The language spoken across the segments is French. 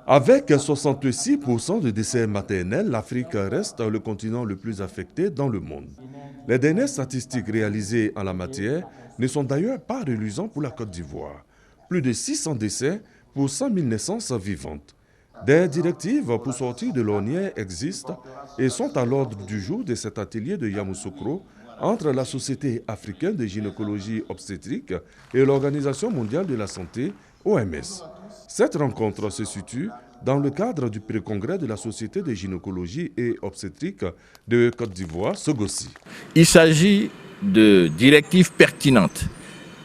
Avec 66% de décès maternels, l'Afrique reste le continent le plus affecté dans le monde. Les dernières statistiques réalisées en la matière ne sont d'ailleurs pas reluisantes pour la Côte d'Ivoire. Plus de 600 décès pour 100 000 naissances vivantes. Des directives pour sortir de l'ornière existent et sont à l'ordre du jour de cet atelier de Yamoussoukro entre la Société africaine de gynécologie obstétrique et l'Organisation mondiale de la santé, OMS. Cette rencontre se situe dans le cadre du pré-congrès de la Société de gynécologie et obstétrique de Côte d'Ivoire, Sogossi. Il s'agit de directives pertinentes,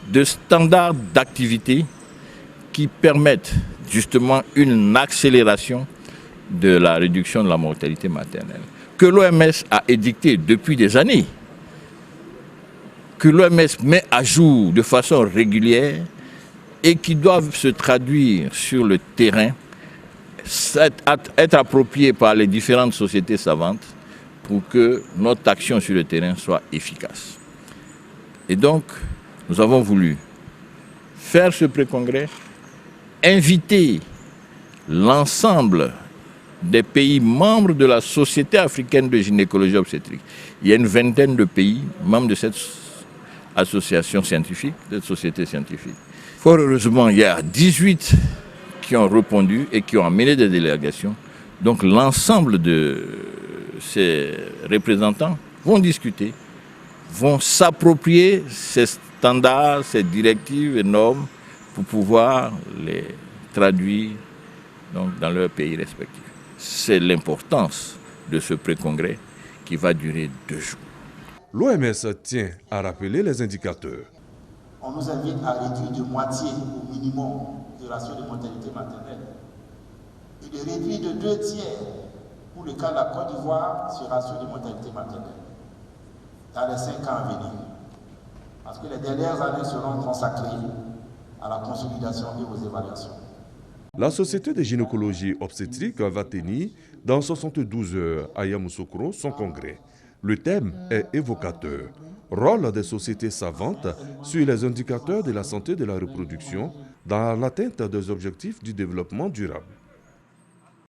de standards d'activité qui permettent justement une accélération de la réduction de la mortalité maternelle, que l'OMS a édicté depuis des années, que l'OMS met à jour de façon régulière et qui doivent se traduire sur le terrain, être appropriées par les différentes sociétés savantes pour que notre action sur le terrain soit efficace. Et donc, nous avons voulu faire ce pré-congrès, inviter l'ensemble des pays membres de la Société africaine de gynécologie obstétrique. Il y a une vingtaine de pays membres de cette association scientifique, de cette société scientifique. Fort heureusement, il y a 18 qui ont répondu et qui ont amené des délégations. Donc l'ensemble de ces représentants vont discuter, vont s'approprier ces standards, ces directives et normes pour pouvoir les traduire donc, dans leurs pays respectifs. C'est l'importance de ce pré-congrès qui va durer 2 jours. L'OMS tient à rappeler les indicateurs. On nous invite à réduire de moitié au minimum le ratio de mortalité maternelle et de réduire de 2 tiers pour le cas de la Côte d'Ivoire ce ratio de mortalité maternelle dans les 5 ans à venir. Parce que les dernières années seront consacrées à la consolidation et aux évaluations. La Société de gynécologie obstétrique va tenir dans 72 heures à Yamoussoukro son congrès. Le thème est évocateur. Rôle des sociétés savantes sur les indicateurs de la santé de la reproduction dans l'atteinte des objectifs du développement durable.